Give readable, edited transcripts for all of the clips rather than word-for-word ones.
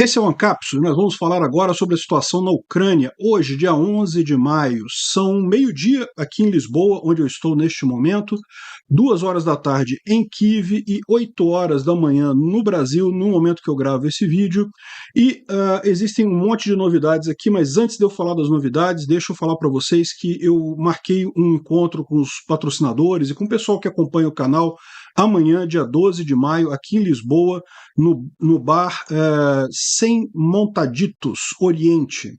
Esse é o Ancapsu, nós vamos falar agora sobre a situação na Ucrânia. Hoje, dia 11 de maio, são meio-dia aqui em Lisboa, onde eu estou neste momento, 2 horas da tarde em Kiev e 8 horas da manhã no Brasil, no momento que eu gravo esse vídeo. E existem um monte de novidades aqui, mas antes de eu falar das novidades, deixa eu falar para vocês que eu marquei um encontro com os patrocinadores e com o pessoal que acompanha o canal amanhã, dia 12 de maio, aqui em Lisboa, no bar Sem Montaditos Oriente,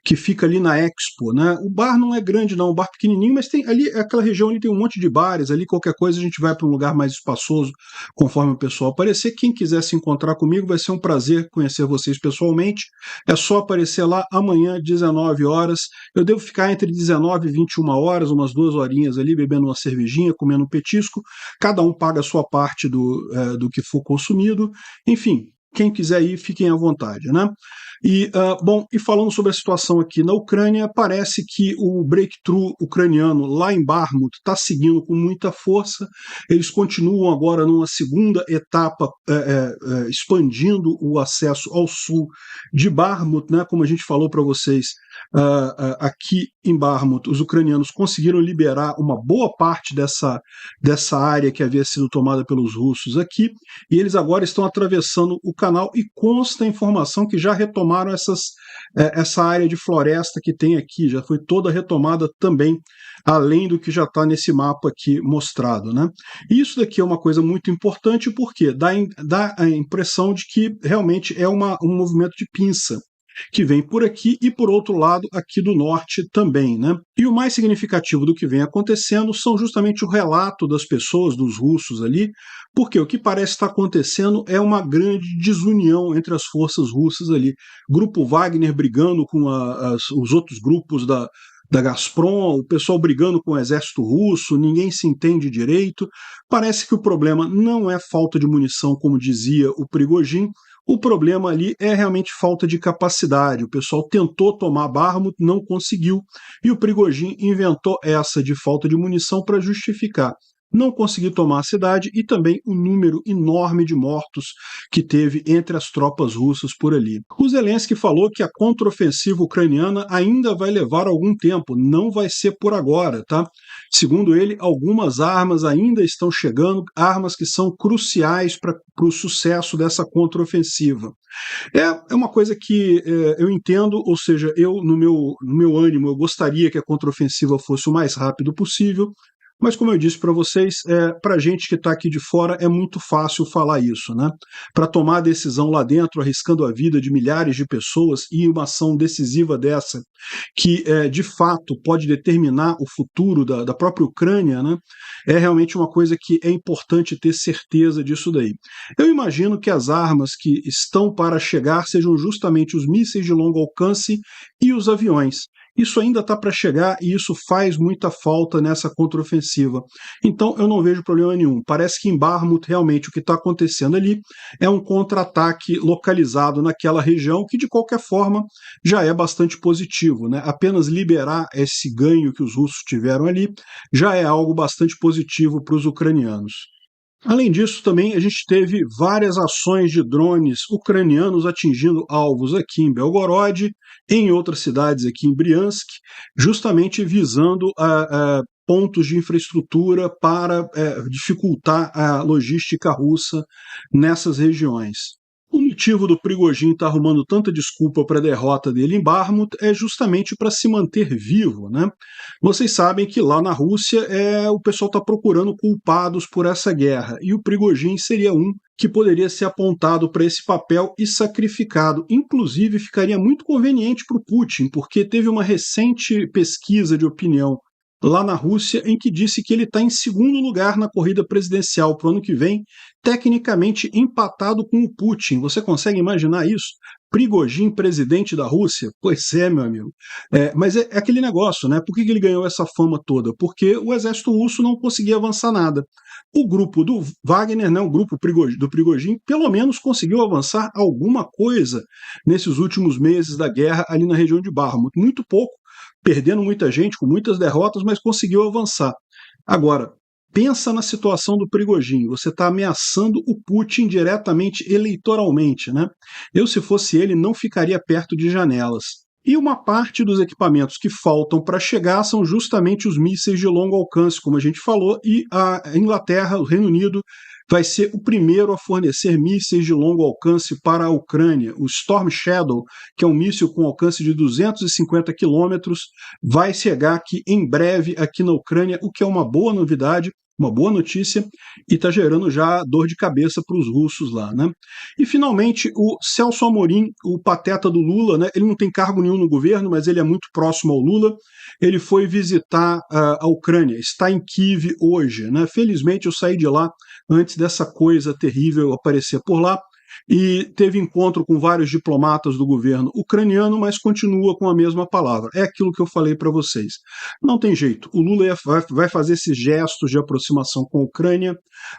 que fica ali na Expo, né? O bar não é grande não, é um bar pequenininho, mas tem ali, aquela região ali tem um monte de bares, ali qualquer coisa a gente vai para um lugar mais espaçoso, conforme o pessoal aparecer. Quem quiser se encontrar comigo, vai ser um prazer conhecer vocês pessoalmente. É só aparecer lá amanhã, 19 horas. Eu devo ficar entre 19 e 21 horas, umas 2 horinhas ali, bebendo uma cervejinha, comendo um petisco. Cada um paga a sua parte do que for consumido. Enfim, quem quiser ir, fiquem à vontade, né? E falando sobre a situação aqui na Ucrânia, parece que o breakthrough ucraniano lá em Bakhmut está seguindo com muita força. Eles continuam agora numa segunda etapa, expandindo o acesso ao sul de Bakhmut, né? Como a gente falou para vocês, aqui em Bakhmut, os ucranianos conseguiram liberar uma boa parte dessa área que havia sido tomada pelos russos aqui, e eles agora estão atravessando o canal e consta a informação que já retomaram essa área de floresta que tem aqui, já foi toda retomada também, além do que já está nesse mapa aqui mostrado, né? E isso daqui é uma coisa muito importante porque dá a impressão de que realmente é um movimento de pinça que vem por aqui e por outro lado aqui do norte também, né? E o mais significativo do que vem acontecendo são justamente o relato das pessoas, dos russos ali, porque o que parece estar acontecendo é uma grande desunião entre as forças russas ali. Grupo Wagner brigando com os outros grupos da Gazprom, o pessoal brigando com o exército russo, ninguém se entende direito. Parece que o problema não é falta de munição, como dizia o Prigozhin. O problema ali é realmente falta de capacidade. O pessoal tentou tomar Bakhmut, não conseguiu, e o Prigozhin inventou essa de falta de munição para justificar não conseguir tomar a cidade e também o número enorme de mortos que teve entre as tropas russas por ali. O Zelensky falou que a contraofensiva ucraniana ainda vai levar algum tempo, não vai ser por agora, tá? Segundo ele, algumas armas ainda estão chegando, armas que são cruciais para o sucesso dessa contraofensiva. É uma coisa que eu entendo, ou seja, no meu ânimo, eu gostaria que a contraofensiva fosse o mais rápido possível, mas como eu disse para vocês, para a gente que está aqui de fora é muito fácil falar isso, né? Para tomar a decisão lá dentro, arriscando a vida de milhares de pessoas e uma ação decisiva dessa, que de fato pode determinar o futuro da própria Ucrânia, né? É realmente uma coisa que é importante ter certeza disso daí. Eu imagino que as armas que estão para chegar sejam justamente os mísseis de longo alcance e os aviões. Isso ainda está para chegar e isso faz muita falta nessa contraofensiva. Então eu não vejo problema nenhum. Parece que em Bakhmut realmente o que está acontecendo ali é um contra-ataque localizado naquela região que de qualquer forma já é bastante positivo, né? Apenas liberar esse ganho que os russos tiveram ali já é algo bastante positivo para os ucranianos. Além disso, também a gente teve várias ações de drones ucranianos atingindo alvos aqui em Belgorod, em outras cidades aqui em Briansk, justamente visando pontos de infraestrutura para dificultar a logística russa nessas regiões. O motivo do Prigozhin estar arrumando tanta desculpa para a derrota dele em Bakhmut é justamente para se manter vivo, né? Vocês sabem que lá na Rússia o pessoal está procurando culpados por essa guerra, e o Prigozhin seria um que poderia ser apontado para esse papel e sacrificado. Inclusive, ficaria muito conveniente para o Putin, porque teve uma recente pesquisa de opinião lá na Rússia, em que disse que ele está em segundo lugar na corrida presidencial para o ano que vem, tecnicamente empatado com o Putin. Você consegue imaginar isso? Prigozhin, presidente da Rússia? Pois é, meu amigo. Mas é aquele negócio, né? Por que ele ganhou essa fama toda? Porque o exército russo não conseguia avançar nada. O grupo do Wagner, né, o grupo do Prigozhin, pelo menos conseguiu avançar alguma coisa nesses últimos meses da guerra ali na região de Bakhmut. Muito pouco, perdendo muita gente, com muitas derrotas, mas conseguiu avançar. Agora, Pensa na situação do Prigozhin, você está ameaçando o Putin diretamente eleitoralmente, né? Eu, se fosse ele, não ficaria perto de janelas. E uma parte dos equipamentos que faltam para chegar são justamente os mísseis de longo alcance, como a gente falou, e a Inglaterra, o Reino Unido, vai ser o primeiro a fornecer mísseis de longo alcance para a Ucrânia. O Storm Shadow, que é um míssil com alcance de 250 quilômetros, vai chegar aqui em breve aqui na Ucrânia, o que é uma boa novidade, uma boa notícia, e está gerando já dor de cabeça para os russos lá, né? E finalmente o Celso Amorim, o pateta do Lula, né? Ele não tem cargo nenhum no governo, mas ele é muito próximo ao Lula. Ele foi visitar a Ucrânia, está em Kiev hoje, né? Felizmente eu saí de lá antes dessa coisa terrível aparecer por lá, e teve encontro com vários diplomatas do governo ucraniano, mas continua com a mesma palavra. É aquilo que eu falei para vocês. Não tem jeito. O Lula vai fazer esses gestos de aproximação com a Ucrânia,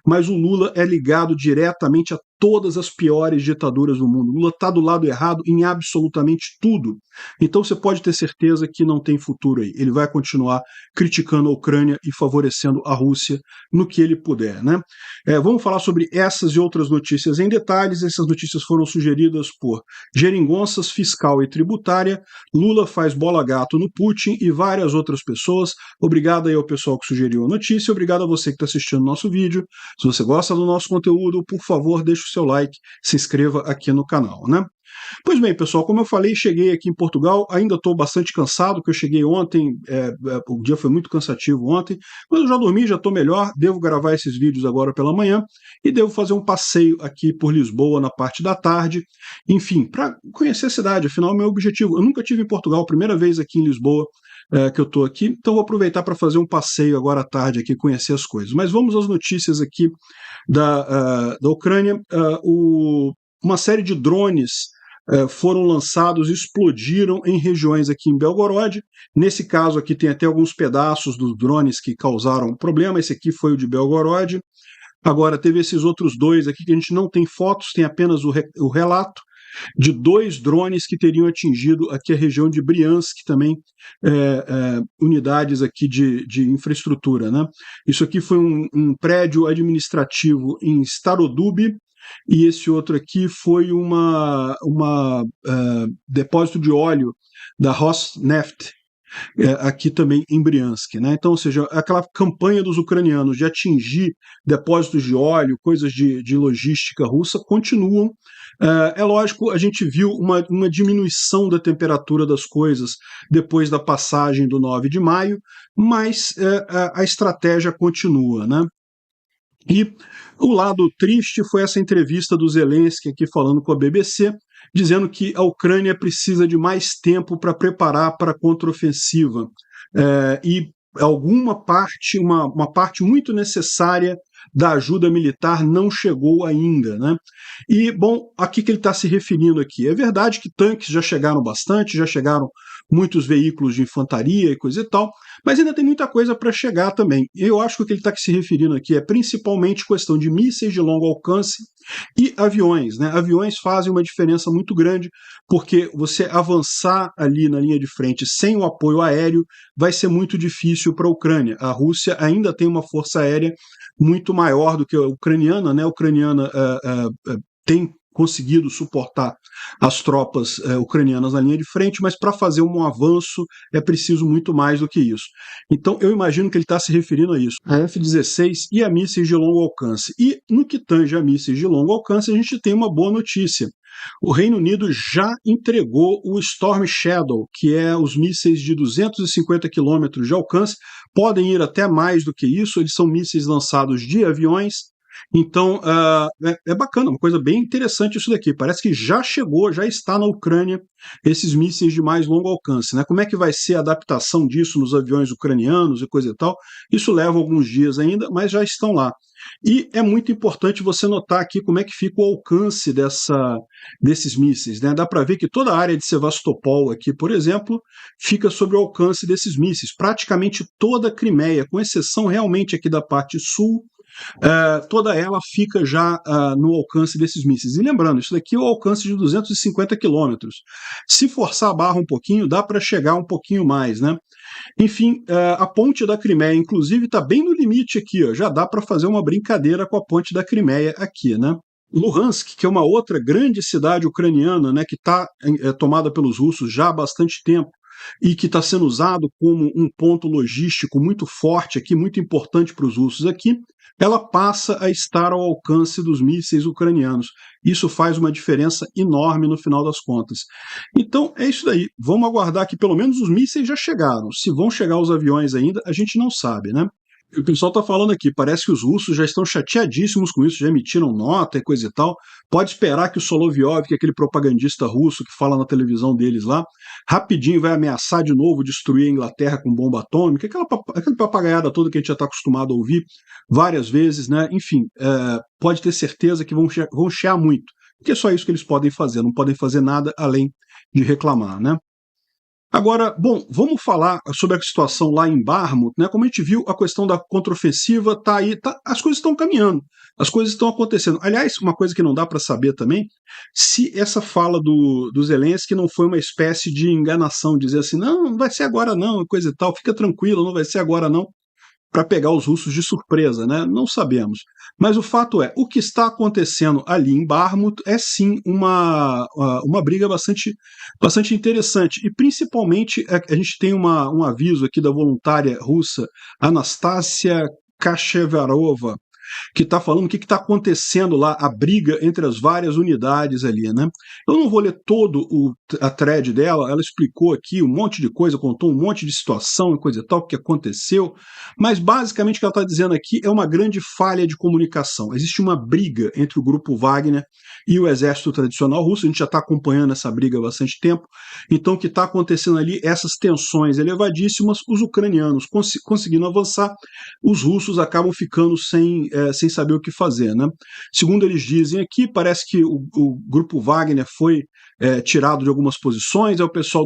mas o Lula é ligado diretamente a todas as piores ditaduras do mundo. O Lula está do lado errado em absolutamente tudo. Então você pode ter certeza que não tem futuro aí. Ele vai continuar criticando a Ucrânia e favorecendo a Rússia no que ele puder, né? Vamos falar sobre essas e outras notícias em detalhes. Essas notícias foram sugeridas por Geringonças Fiscal e Tributária, Lula faz bola gato no Putin e várias outras pessoas. Obrigado aí ao pessoal que sugeriu a notícia, obrigado a você que está assistindo o nosso vídeo. Se você gosta do nosso conteúdo, por favor, deixe o seu like, se inscreva aqui no canal, né? Pois bem, pessoal, como eu falei, cheguei aqui em Portugal, ainda estou bastante cansado, porque eu cheguei ontem, o dia foi muito cansativo ontem, mas eu já dormi, já estou melhor, devo gravar esses vídeos agora pela manhã e devo fazer um passeio aqui por Lisboa na parte da tarde, enfim, para conhecer a cidade, afinal é o meu objetivo. Eu nunca tive em Portugal, primeira vez aqui em Lisboa que eu estou aqui, então vou aproveitar para fazer um passeio agora à tarde aqui, conhecer as coisas. Mas vamos às notícias aqui da Ucrânia. Uma série de drones foram lançados e explodiram em regiões aqui em Belgorod. Nesse caso aqui tem até alguns pedaços dos drones que causaram problema. Esse aqui foi o de Belgorod. Agora teve esses outros dois aqui que a gente não tem fotos, tem apenas o relato de 2 drones que teriam atingido aqui a região de Briansk, também unidades aqui de infraestrutura, né? Isso aqui foi um prédio administrativo em Staroduby, e esse outro aqui foi depósito de óleo da Rosneft, aqui também em Briansk, né? Então, ou seja, aquela campanha dos ucranianos de atingir depósitos de óleo, coisas de logística russa, continuam. É lógico, a gente viu uma diminuição da temperatura das coisas depois da passagem do 9 de maio, mas a estratégia continua, né? E o lado triste foi essa entrevista do Zelensky aqui falando com a BBC, dizendo que a Ucrânia precisa de mais tempo para preparar para a contraofensiva. E alguma parte, uma parte muito necessária da ajuda militar não chegou ainda, né? E, bom, a que ele está se referindo aqui? É verdade que tanques já chegaram bastante, já chegaram muitos veículos de infantaria e coisa e tal, mas ainda tem muita coisa para chegar também. Eu acho que o que ele está se referindo aqui é principalmente questão de mísseis de longo alcance e aviões, né? Aviões fazem uma diferença muito grande, porque você avançar ali na linha de frente sem o apoio aéreo vai ser muito difícil para a Ucrânia. A Rússia ainda tem uma força aérea muito maior do que a ucraniana, né? A ucraniana tem conseguido suportar as tropas ucranianas na linha de frente, mas para fazer um avanço é preciso muito mais do que isso. Então eu imagino que ele está se referindo a isso, a F-16 e a mísseis de longo alcance. E no que tange a mísseis de longo alcance, a gente tem uma boa notícia. O Reino Unido já entregou o Storm Shadow, que é os mísseis de 250 km de alcance, podem ir até mais do que isso, eles são mísseis lançados de aviões. Então, é bacana, uma coisa bem interessante isso daqui. Parece que já chegou, já está na Ucrânia esses mísseis de mais longo alcance, né? Como é que vai ser a adaptação disso nos aviões ucranianos e coisa e tal? Isso leva alguns dias ainda, mas já estão lá. E é muito importante você notar aqui como é que fica o alcance desses mísseis, né? Dá para ver que toda a área de Sevastopol aqui, por exemplo, fica sob o alcance desses mísseis. Praticamente toda a Crimeia, com exceção realmente aqui da parte sul, toda ela fica já no alcance desses mísseis. E lembrando, isso daqui é o alcance de 250 quilômetros. Se forçar a barra um pouquinho, dá para chegar um pouquinho mais, né? Enfim, a ponte da Crimeia, inclusive, está bem no limite aqui, ó, já dá para fazer uma brincadeira com a ponte da Crimeia aqui, né? Luhansk, que é uma outra grande cidade ucraniana, né, que está tomada pelos russos já há bastante tempo e que está sendo usado como um ponto logístico muito forte aqui, muito importante para os russos aqui, ela passa a estar ao alcance dos mísseis ucranianos. Isso faz uma diferença enorme no final das contas. Então é isso daí. Vamos aguardar que pelo menos os mísseis já chegaram. Se vão chegar os aviões ainda, a gente não sabe, né? O pessoal está falando aqui, parece que os russos já estão chateadíssimos com isso, já emitiram nota e coisa e tal. Pode esperar que o Solovyov, que é aquele propagandista russo que fala na televisão deles lá, rapidinho vai ameaçar de novo destruir a Inglaterra com bomba atômica, aquela papagaiada toda que a gente já está acostumado a ouvir várias vezes, né? Enfim, pode ter certeza que vão chiar muito, porque é só isso que eles podem fazer, não podem fazer nada além de reclamar, né? Agora, bom, vamos falar sobre a situação lá em Bakhmut, né? Como a gente viu, a questão da contraofensiva está aí, as coisas estão caminhando, as coisas estão acontecendo. Aliás, uma coisa que não dá para saber também, se essa fala do Zelensky não foi uma espécie de enganação, dizer assim, não vai ser agora não, coisa e tal, fica tranquilo, não vai ser agora não, para pegar os russos de surpresa, né? Não sabemos. Mas o fato é, o que está acontecendo ali em Bakhmut é sim uma briga bastante interessante. E principalmente a gente tem um aviso aqui da voluntária russa Anastasia Kashevarova, que está falando o que está acontecendo lá, a briga entre as várias unidades ali, né? Eu não vou ler todo a thread dela, ela explicou aqui um monte de coisa, contou um monte de situação e coisa e tal, que aconteceu, mas basicamente o que ela está dizendo aqui é uma grande falha de comunicação. Existe uma briga entre o grupo Wagner e o exército tradicional russo, a gente já está acompanhando essa briga há bastante tempo, então o que está acontecendo ali, essas tensões elevadíssimas, os ucranianos conseguindo avançar, os russos acabam ficando sem saber o que fazer, né? Segundo eles dizem aqui, parece que o grupo Wagner foi tirado de algumas posições, aí o pessoal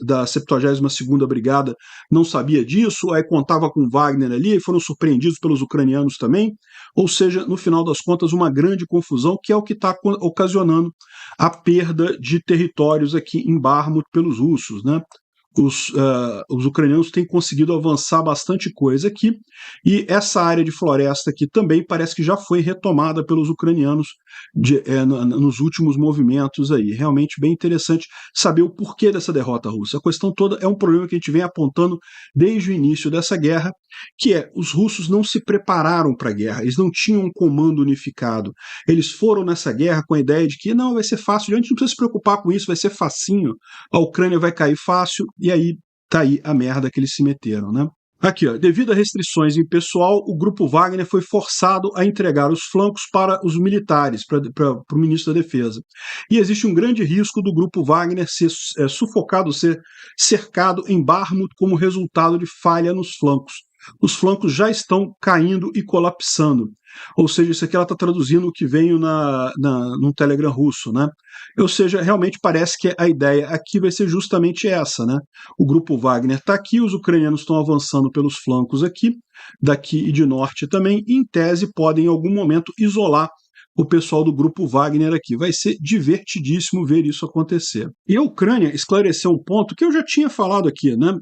da 72ª Brigada não sabia disso, aí contava com Wagner ali, e foram surpreendidos pelos ucranianos também, ou seja, no final das contas, uma grande confusão, que é o que está ocasionando a perda de territórios aqui em Bakhmut pelos russos, né? Os ucranianos têm conseguido avançar bastante coisa aqui, e essa área de floresta aqui também parece que já foi retomada pelos ucranianos nos últimos movimentos aí. Realmente bem interessante saber o porquê dessa derrota russa. A questão toda é um problema que a gente vem apontando desde o início dessa guerra, que é os russos não se prepararam para a guerra, eles não tinham um comando unificado. Eles foram nessa guerra com a ideia de que não, vai ser fácil, a gente não precisa se preocupar com isso, vai ser facinho, a Ucrânia vai cair fácil, e aí tá aí a merda que eles se meteram, né? Aqui, ó, devido a restrições em pessoal, o grupo Wagner foi forçado a entregar os flancos para os militares, para o ministro da Defesa. E existe um grande risco do grupo Wagner ser sufocado, ser cercado em Bakhmut como resultado de falha nos flancos. Os flancos já estão caindo e colapsando. Ou seja, isso aqui ela está traduzindo o que veio no Telegram russo, né? Ou seja, realmente parece que a ideia aqui vai ser justamente essa, né? O grupo Wagner está aqui, os ucranianos estão avançando pelos flancos aqui, daqui e de norte também, e em tese podem em algum momento isolar o pessoal do grupo Wagner aqui. Vai ser divertidíssimo ver isso acontecer. E a Ucrânia esclareceu um ponto que eu já tinha falado aqui, né?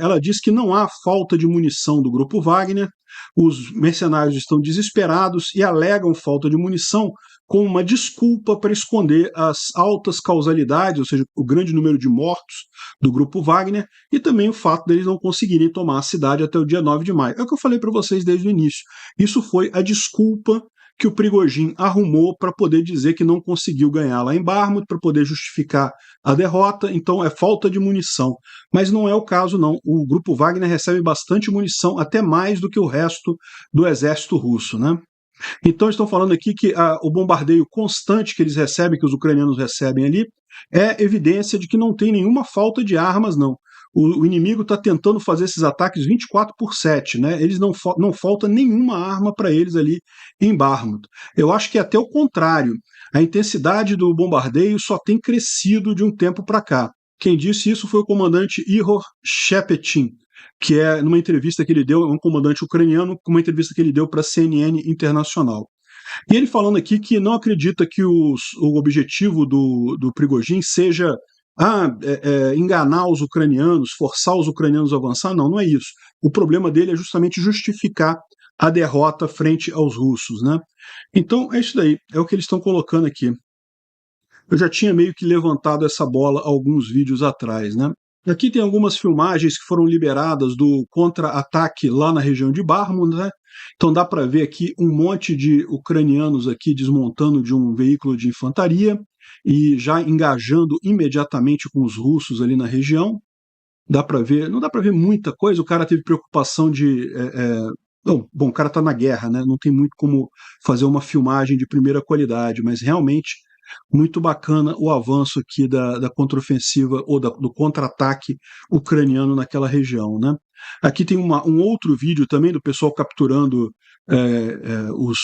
Ela diz que não há falta de munição do grupo Wagner, os mercenários estão desesperados e alegam falta de munição como uma desculpa para esconder as altas causalidades, ou seja, o grande número de mortos do grupo Wagner, e também o fato deles não conseguirem tomar a cidade até o dia 9 de maio. É o que eu falei para vocês desde o início. Isso foi a desculpa que o Prigozhin arrumou para poder dizer que não conseguiu ganhar lá em Bakhmut, para poder justificar a derrota, então é falta de munição. Mas não é o caso, não. O grupo Wagner recebe bastante munição, até mais do que o resto do exército russo, né? Então estão falando aqui que o bombardeio constante que eles recebem, que os ucranianos recebem ali, é evidência de que não tem nenhuma falta de armas, não. O inimigo está tentando fazer esses ataques 24/7, né? Eles não falta nenhuma arma para eles ali em Bakhmut. Eu acho que é até o contrário. A intensidade do bombardeio só tem crescido de um tempo para cá. Quem disse isso foi o comandante Ihor Shepetin, que é numa entrevista que ele deu, um comandante ucraniano, uma entrevista que ele deu para a CNN Internacional. E ele falando aqui que não acredita que o objetivo do Prigozhin seja enganar os ucranianos, forçar os ucranianos a avançar. Não, não é isso. O problema dele é justamente justificar a derrota frente aos russos, né? Então é isso daí, é o que eles estão colocando aqui. Eu já tinha meio que levantado essa bola alguns vídeos atrás, né? Aqui tem algumas filmagens que foram liberadas do contra-ataque lá na região de Bakhmut, né? Então dá para ver aqui um monte de ucranianos aqui desmontando de um veículo de infantaria e já engajando imediatamente com os russos ali na região. Dá para ver, não dá para ver muita coisa. O cara teve preocupação de não, bom, o cara está na guerra, né? Não tem muito como fazer uma filmagem de primeira qualidade, mas realmente muito bacana o avanço aqui da contraofensiva ou do contra-ataque ucraniano naquela região, né? Aqui tem um outro vídeo também do pessoal capturando os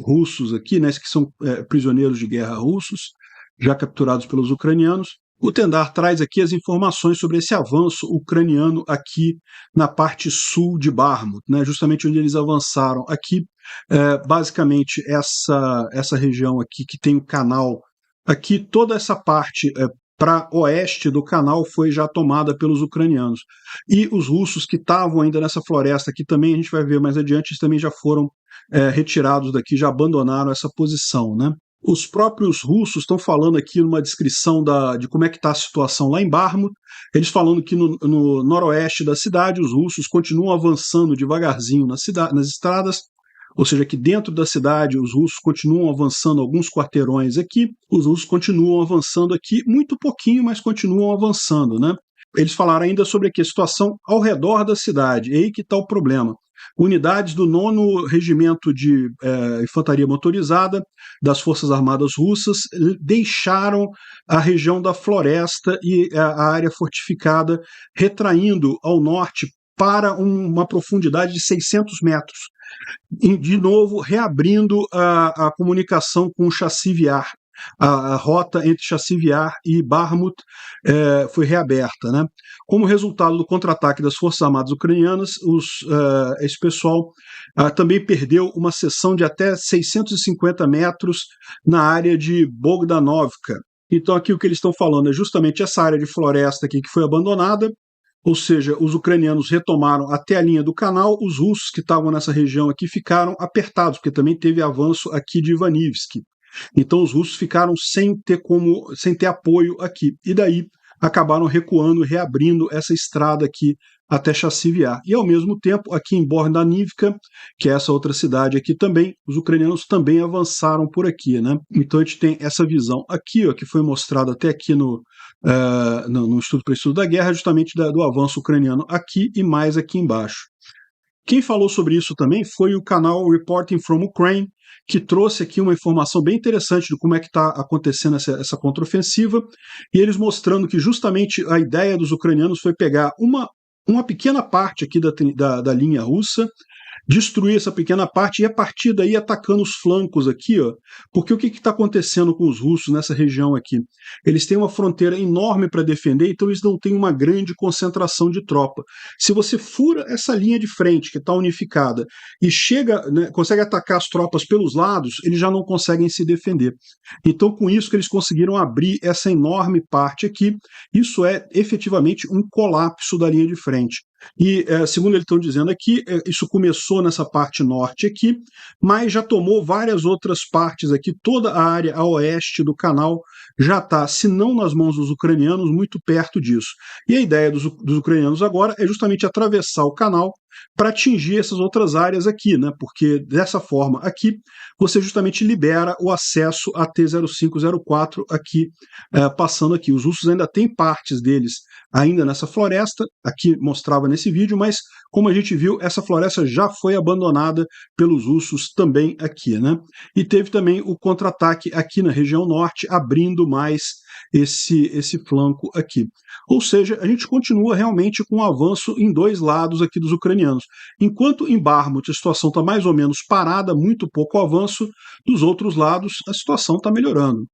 russos aqui, né? Que são prisioneiros de guerra russos, já capturados pelos ucranianos. O Tendar traz aqui as informações sobre esse avanço ucraniano aqui na parte sul de Bakhmut, né, justamente onde eles avançaram. Aqui, basicamente, essa região aqui que tem o canal, aqui toda essa parte para oeste do canal foi já tomada pelos ucranianos. E os russos que estavam ainda nessa floresta aqui também, a gente vai ver mais adiante, eles também já foram retirados daqui, já abandonaram essa posição, né? Os próprios russos estão falando aqui numa descrição de como é que está a situação lá em Bakhmut, eles falando que no noroeste da cidade os russos continuam avançando devagarzinho nas estradas, ou seja, que dentro da cidade os russos continuam avançando alguns quarteirões aqui, os russos continuam avançando aqui, muito pouquinho, mas continuam avançando, né? Eles falaram ainda sobre aqui a situação ao redor da cidade, e aí que está o problema. Unidades do 9º Regimento de Infantaria Motorizada das Forças Armadas Russas deixaram a região da floresta e a área fortificada, retraindo ao norte para uma profundidade de 600 metros. E, de novo, reabrindo a comunicação com Chassivyar. A rota entre Chassivyar e Bakhmut foi reaberta, né? Como resultado do contra-ataque das Forças Armadas Ucranianas, esse pessoal também perdeu uma seção de até 650 metros na área de Bogdanovka. Então aqui o que eles estão falando é justamente essa área de floresta aqui que foi abandonada, ou seja, os ucranianos retomaram até a linha do canal, os russos que estavam nessa região aqui ficaram apertados, porque também teve avanço aqui de Ivanivsky. Então os russos ficaram sem ter apoio aqui. E daí acabaram recuando, reabrindo essa estrada aqui até Chassivyar. E ao mesmo tempo, aqui em Bogdanivka, que é essa outra cidade aqui também, os ucranianos também avançaram por aqui, né? Então a gente tem essa visão aqui, ó, que foi mostrada até aqui no Estudo para Estudo da Guerra, justamente do avanço ucraniano aqui e mais aqui embaixo. Quem falou sobre isso também foi o canal Reporting from Ukraine, que trouxe aqui uma informação bem interessante de como é que está acontecendo essa contraofensiva, e eles mostrando que justamente a ideia dos ucranianos foi pegar uma pequena parte aqui da linha russa, destruir essa pequena parte e a partir daí atacando os flancos aqui, ó, porque o que está acontecendo com os russos nessa região aqui? Eles têm uma fronteira enorme para defender, então eles não têm uma grande concentração de tropa. Se você fura essa linha de frente que está unificada e chega, né, consegue atacar as tropas pelos lados, eles já não conseguem se defender. Então com isso que eles conseguiram abrir essa enorme parte aqui, isso é efetivamente um colapso da linha de frente. E, segundo eles estão dizendo aqui, isso começou nessa parte norte aqui, mas já tomou várias outras partes aqui, toda a área a oeste do canal já está, se não nas mãos dos ucranianos, muito perto disso. E a ideia dos ucranianos agora é justamente atravessar o canal para atingir essas outras áreas aqui, né? Porque dessa forma aqui você justamente libera o acesso a T-0504 aqui, passando aqui. Os russos ainda têm partes deles ainda nessa floresta, aqui mostrava nesse vídeo, mas como a gente viu, essa floresta já foi abandonada pelos russos também aqui, né? E teve também o contra-ataque aqui na região norte, abrindo mais esse flanco aqui. Ou seja, a gente continua realmente com um avanço em dois lados aqui dos ucranianos. Enquanto em Bakhmut a situação está mais ou menos parada, muito pouco avanço, dos outros lados a situação está melhorando.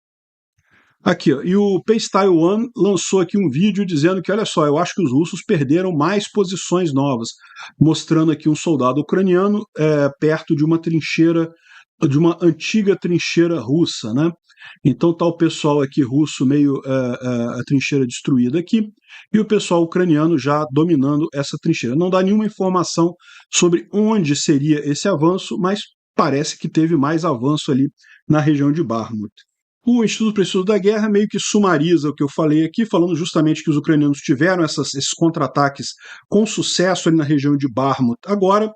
Aqui, ó, e o Paystyle One lançou aqui um vídeo dizendo que, olha só, eu acho que os russos perderam mais posições novas, mostrando aqui um soldado ucraniano perto de uma trincheira, de uma antiga trincheira russa, né? Então tá o pessoal aqui russo meio a trincheira destruída aqui, e o pessoal ucraniano já dominando essa trincheira. Não dá nenhuma informação sobre onde seria esse avanço, mas parece que teve mais avanço ali na região de Bakhmut. O Instituto para o Estudo da Guerra meio que sumariza o que eu falei aqui, falando justamente que os ucranianos tiveram esses contra-ataques com sucesso ali na região de Bakhmut agora,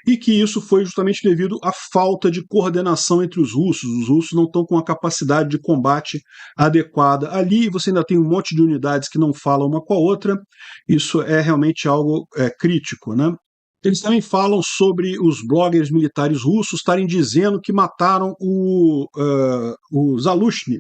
e que isso foi justamente devido à falta de coordenação entre os russos. Os russos não estão com a capacidade de combate adequada ali, e você ainda tem um monte de unidades que não falam uma com a outra. Isso é realmente algo crítico, né? Eles também falam sobre os bloggers militares russos estarem dizendo que mataram o Zalushny,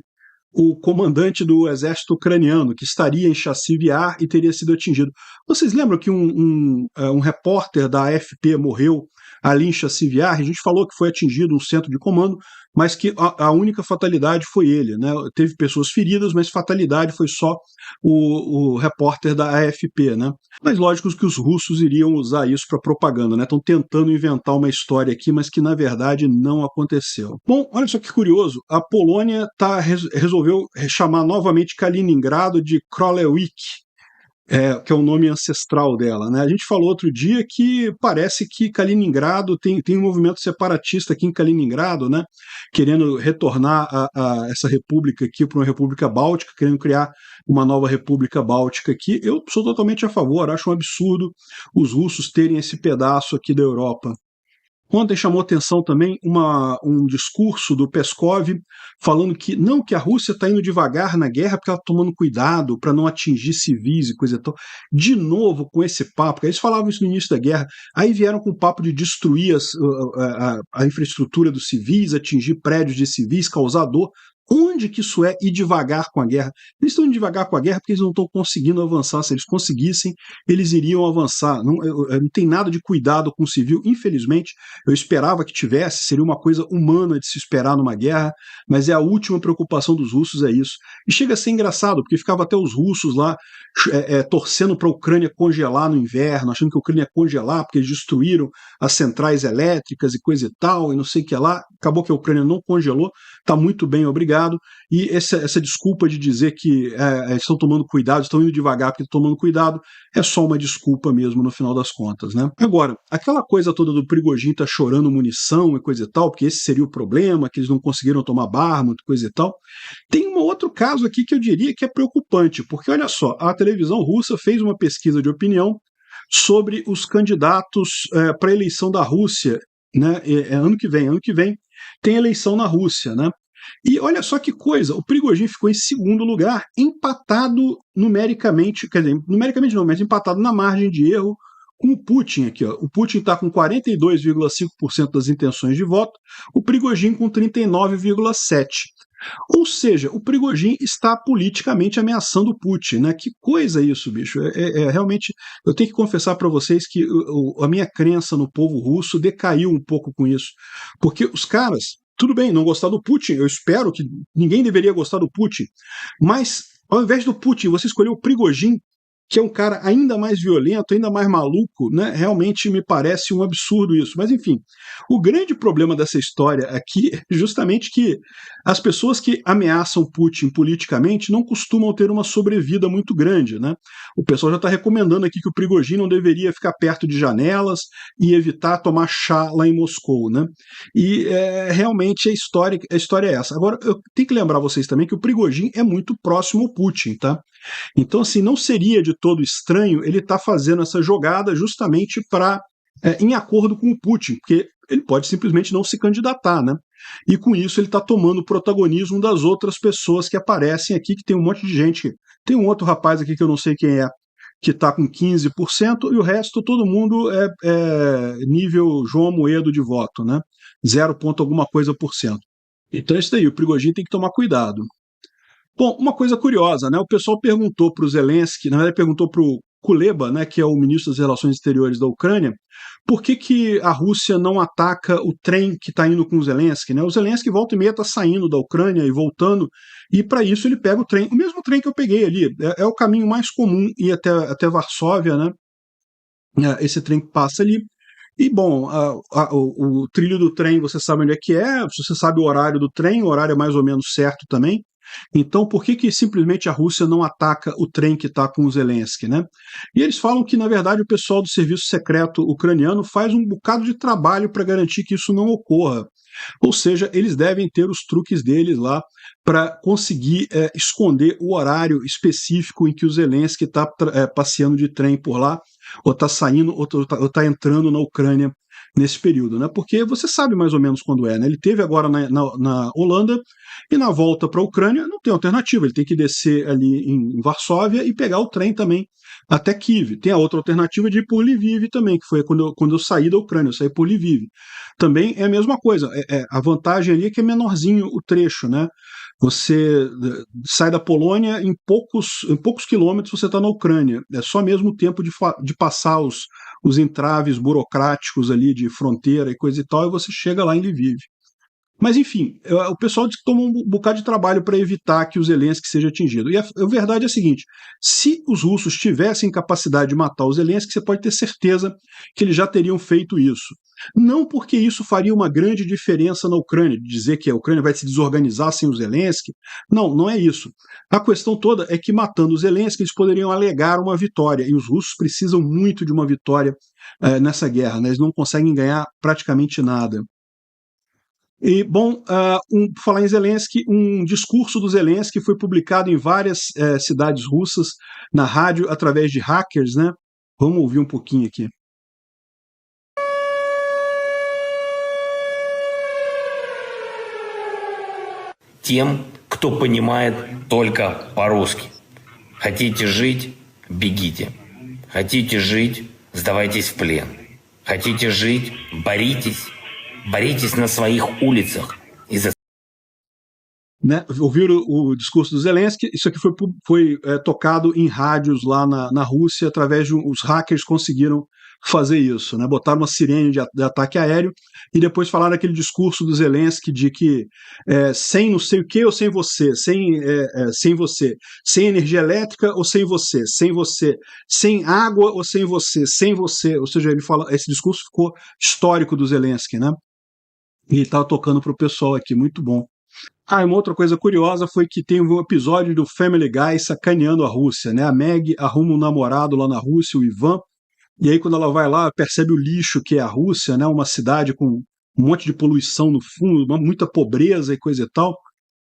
o comandante do exército ucraniano, que estaria em Chassiv-Yar e teria sido atingido. Vocês lembram que um repórter da AFP morreu ali em Chassiv-Yar? A gente falou que foi atingido um centro de comando, mas que a única fatalidade foi ele, né? Teve pessoas feridas, mas fatalidade foi só o repórter da AFP, né? Mas lógico que os russos iriam usar isso para propaganda, né? Estão tentando inventar uma história aqui, mas que na verdade não aconteceu. Bom, olha só que curioso, a Polônia resolveu chamar novamente Kaliningrado de Królewik, que é o nome ancestral dela, né? A gente falou outro dia que parece que Kaliningrado tem um movimento separatista aqui em Kaliningrado, né? Querendo retornar a essa república aqui para uma república báltica, querendo criar uma nova república báltica aqui. Eu sou totalmente a favor, acho um absurdo os russos terem esse pedaço aqui da Europa. Ontem chamou atenção também um discurso do Peskov falando que não, que a Rússia está indo devagar na guerra porque ela está tomando cuidado para não atingir civis e coisa e tal. De novo com esse papo, porque eles falavam isso no início da guerra, aí vieram com o papo de destruir a infraestrutura dos civis, atingir prédios de civis, causar dor. Onde que isso é ir devagar com a guerra? Eles estão indo devagar com a guerra porque eles não estão conseguindo avançar. Se eles conseguissem, eles iriam avançar. Não tem nada de cuidado com o civil, infelizmente. Eu esperava que tivesse, seria uma coisa humana de se esperar numa guerra, mas é a última preocupação dos russos, é isso. E chega a ser engraçado, porque ficava até os russos lá torcendo para a Ucrânia congelar no inverno, achando que a Ucrânia ia congelar, porque eles destruíram as centrais elétricas e coisa e tal, e não sei o que lá. Acabou que a Ucrânia não congelou, está muito bem, obrigado. E essa desculpa de dizer que estão tomando cuidado, estão indo devagar porque estão tomando cuidado, é só uma desculpa mesmo no final das contas, né? Agora, aquela coisa toda do Prigozhin tá chorando munição e coisa e tal, porque esse seria o problema, que eles não conseguiram tomar Bakhmut, coisa e tal. Tem um outro caso aqui que eu diria que é preocupante, porque olha só, a televisão russa fez uma pesquisa de opinião sobre os candidatos para a eleição da Rússia, né? Ano que vem tem eleição na Rússia, né? E olha só que coisa, o Prigozhin ficou em segundo lugar, empatado numericamente, quer dizer, numericamente não, mas empatado na margem de erro com o Putin aqui. Ó. O Putin está com 42,5% das intenções de voto, o Prigozhin com 39,7%. Ou seja, o Prigozhin está politicamente ameaçando o Putin, né? Que coisa isso, bicho. Realmente, eu tenho que confessar para vocês que a minha crença no povo russo decaiu um pouco com isso. Porque os caras, tudo bem, não gostar do Putin, eu espero que ninguém deveria gostar do Putin, mas ao invés do Putin, você escolheu o Prigozhin, que é um cara ainda mais violento, ainda mais maluco, né? Realmente me parece um absurdo isso. Mas enfim, o grande problema dessa história aqui é justamente que as pessoas que ameaçam Putin politicamente não costumam ter uma sobrevida muito grande, né? O pessoal já está recomendando aqui que o Prigozhin não deveria ficar perto de janelas e evitar tomar chá lá em Moscou, né? E realmente a história é essa. Agora, eu tenho que lembrar vocês também que o Prigozhin é muito próximo ao Putin, tá? Então, assim, não seria de todo estranho ele estar fazendo essa jogada justamente para em acordo com o Putin, porque ele pode simplesmente não se candidatar, né? E com isso ele está tomando o protagonismo das outras pessoas que aparecem aqui, que tem um monte de gente. Tem um outro rapaz aqui que eu não sei quem é, que está com 15%, e o resto todo mundo é nível João Moedo de voto, né? 0 ponto alguma coisa por cento. Então é isso daí, o Prigozhin tem que tomar cuidado. Bom, uma coisa curiosa, né? O pessoal perguntou para o Zelensky, na verdade perguntou para o Kuleba, né, que é o ministro das Relações Exteriores da Ucrânia, por que a Rússia não ataca o trem que está indo com o Zelensky, né? O Zelensky volta e meia está saindo da Ucrânia e voltando, e para isso ele pega o mesmo trem que eu peguei ali, é o caminho mais comum ir até Varsóvia, né? Esse trem que passa ali. E, bom, o trilho do trem, você sabe onde é, você sabe o horário do trem, o horário é mais ou menos certo também. Então, por que simplesmente a Rússia não ataca o trem que está com o Zelensky, né? E eles falam que, na verdade, o pessoal do serviço secreto ucraniano faz um bocado de trabalho para garantir que isso não ocorra. Ou seja, eles devem ter os truques deles lá para conseguir esconder o horário específico em que o Zelensky está passeando de trem por lá, ou está saindo, ou está entrando na Ucrânia nesse período, né? Porque você sabe mais ou menos quando é, né? Ele teve agora na Holanda e na volta para a Ucrânia não tem alternativa, ele tem que descer ali em Varsóvia e pegar o trem também até Kiev. Tem a outra alternativa de ir por Lviv também, que foi quando eu saí da Ucrânia, eu saí por Lviv. Também é a mesma coisa, a vantagem ali é que é menorzinho o trecho, né? Você sai da Polônia, em poucos quilômetros você está na Ucrânia. É só mesmo o tempo de passar os entraves burocráticos ali de fronteira e coisa e tal, e você chega lá em Lviv. Mas, enfim, o pessoal diz que toma um bocado de trabalho para evitar que o Zelensky seja atingido. E a verdade é a seguinte: se os russos tivessem capacidade de matar o Zelensky, você pode ter certeza que eles já teriam feito isso. Não porque isso faria uma grande diferença na Ucrânia, de dizer que a Ucrânia vai se desorganizar sem o Zelensky. Não, não é isso. A questão toda é que, matando o Zelensky, eles poderiam alegar uma vitória. E os russos precisam muito de uma vitória nessa guerra, né? Eles não conseguem ganhar praticamente nada. E, bom, por falar em Zelensky, um discurso do Zelensky foi publicado em várias cidades russas, na rádio, através de hackers, né? Vamos ouvir um pouquinho aqui. Тем, кто понимает только по-русски. Хотите жить – бегите. Хотите жить – сдавайтесь в плен. Хотите жить – боритесь. Боритесь на своих улицах. Né, ouviram o discurso do Zelensky? Isso aqui foi tocado em rádios lá na Rússia, através de os hackers conseguiram fazer isso, né? Botaram uma sirene de ataque aéreo e depois falaram aquele discurso do Zelensky de que sem não sei o que ou sem você, sem você, sem energia elétrica ou sem você, sem água ou sem você, ou seja, ele fala, esse discurso ficou histórico do Zelensky, né? E ele estava tocando para o pessoal aqui, muito bom. E uma outra coisa curiosa foi que tem um episódio do Family Guy sacaneando a Rússia, né? A Meg arruma um namorado lá na Rússia, o Ivan, e aí quando ela vai lá, percebe o lixo que é a Rússia, né? Uma cidade com um monte de poluição no fundo, muita pobreza e coisa e tal.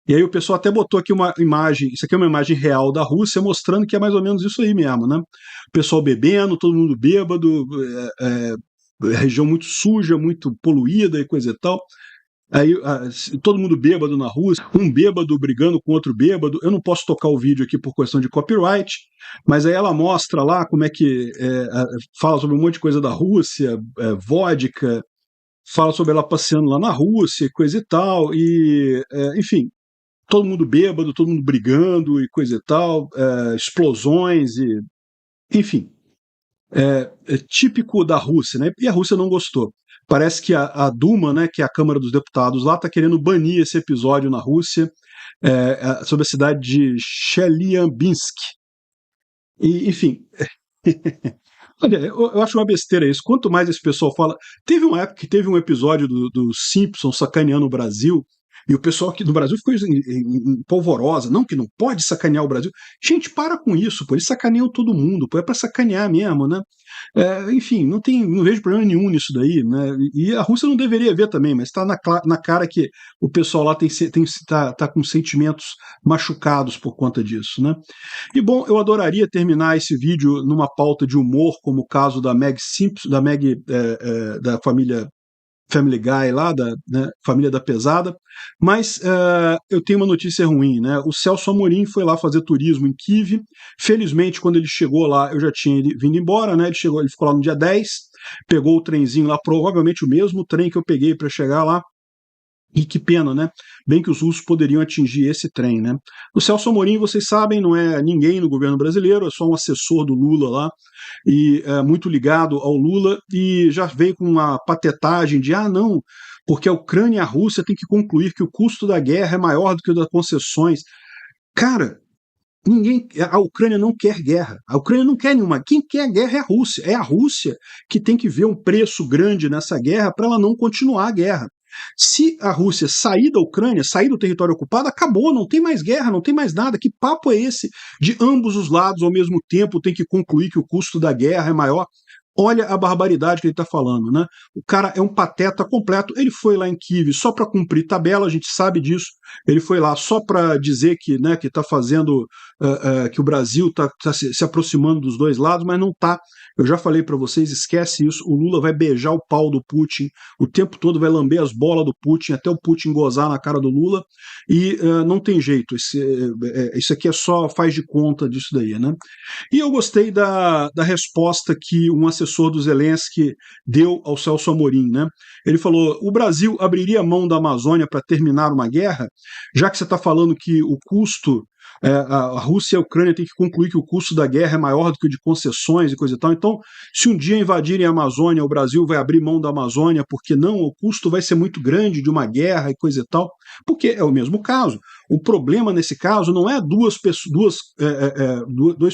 E aí o pessoal até botou aqui uma imagem, isso aqui é uma imagem real da Rússia, mostrando que é mais ou menos isso aí mesmo, né? O pessoal bebendo, todo mundo bêbado, região muito suja, muito poluída e coisa e tal. Aí todo mundo bêbado na Rússia, um bêbado brigando com outro bêbado. Eu não posso tocar o vídeo aqui por questão de copyright, mas aí ela mostra lá como é que fala sobre um monte de coisa da Rússia, vodka, fala sobre ela passeando lá na Rússia, coisa e tal, e enfim, todo mundo bêbado, todo mundo brigando e coisa e tal, explosões e enfim, é típico da Rússia, né? E a Rússia não gostou. Parece que a Duma, né, que é a Câmara dos Deputados lá, está querendo banir esse episódio na Rússia sobre a cidade de Chelyabinsk. E, enfim, olha, eu acho uma besteira isso. Quanto mais esse pessoal fala... Teve uma época que teve um episódio do Simpsons sacaneando o Brasil, e o pessoal aqui do Brasil ficou em polvorosa. Não, que não pode sacanear o Brasil. Gente, para com isso, pô. Eles sacaneiam todo mundo, pô. É pra sacanear mesmo, né? Enfim, não vejo problema nenhum nisso daí, né? E a Rússia não deveria ver também, mas está na cara que o pessoal lá tá com sentimentos machucados por conta disso, né? E bom, eu adoraria terminar esse vídeo numa pauta de humor, como o caso da Meg Simpson, da Meg da família Family Guy lá, né, família da pesada, mas eu tenho uma notícia ruim, né? O Celso Amorim foi lá fazer turismo em Kiev. Felizmente, quando ele chegou lá, eu já tinha vindo embora, né? Ele ficou lá no dia 10, pegou o trenzinho lá, provavelmente o mesmo trem que eu peguei para chegar lá. E que pena, né? Bem que os russos poderiam atingir esse trem, né? O Celso Amorim, vocês sabem, não é ninguém no governo brasileiro, é só um assessor do Lula lá, e muito ligado ao Lula, e já veio com uma patetagem de, não, porque a Ucrânia e a Rússia têm que concluir que o custo da guerra é maior do que o das concessões. Cara, a Ucrânia não quer guerra. A Ucrânia não quer nenhuma. Quem quer guerra é a Rússia. É a Rússia que tem que ver um preço grande nessa guerra para ela não continuar a guerra. Se a Rússia sair da Ucrânia, sair do território ocupado, acabou, não tem mais guerra, não tem mais nada. Que papo é esse de ambos os lados ao mesmo tempo tem que concluir que o custo da guerra é maior? Olha a barbaridade que ele está falando, né? O cara é um pateta completo. Ele foi lá em Kiev só para cumprir tabela, a gente sabe disso. Ele foi lá só para dizer que está fazendo, que o Brasil está se aproximando dos dois lados, mas não está. Eu já falei para vocês, esquece isso. O Lula vai beijar o pau do Putin o tempo todo, vai lamber as bolas do Putin, até o Putin gozar na cara do Lula. E não tem jeito. Isso aqui é só faz de conta disso daí, né? E eu gostei da resposta que um assessor do Zelensky deu ao Celso Amorim, né? Ele falou: o Brasil abriria mão da Amazônia para terminar uma guerra, já que você está falando que o custo, a Rússia e a Ucrânia têm que concluir que o custo da guerra é maior do que o de concessões e coisa e tal. Então, se um dia invadirem a Amazônia, o Brasil vai abrir mão da Amazônia, porque não, o custo vai ser muito grande de uma guerra e coisa e tal. Porque é o mesmo caso. O problema nesse caso não é dois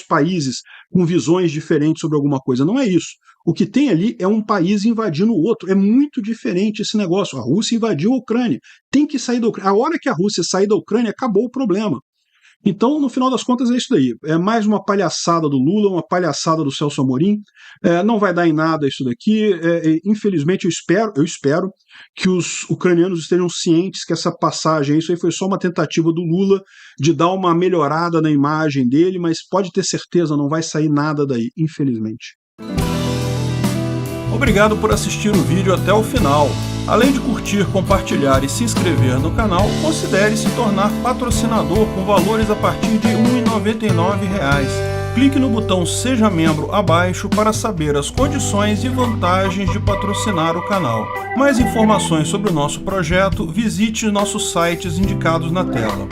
países com visões diferentes sobre alguma coisa, não é isso. O que tem ali é um país invadindo o outro. É muito diferente esse negócio. A Rússia invadiu a Ucrânia. Tem que sair da Ucrânia. A hora que a Rússia sair da Ucrânia, acabou o problema. Então, no final das contas, é isso daí. É mais uma palhaçada do Lula, uma palhaçada do Celso Amorim. Não vai dar em nada isso daqui. Infelizmente, eu espero que os ucranianos estejam cientes que essa passagem, isso aí foi só uma tentativa do Lula de dar uma melhorada na imagem dele, mas pode ter certeza, não vai sair nada daí, infelizmente. Obrigado por assistir o vídeo até o final. Além de curtir, compartilhar e se inscrever no canal, considere se tornar patrocinador com valores a partir de R$ 1,99. Clique no botão Seja Membro abaixo para saber as condições e vantagens de patrocinar o canal. Mais informações sobre o nosso projeto, visite nossos sites indicados na tela.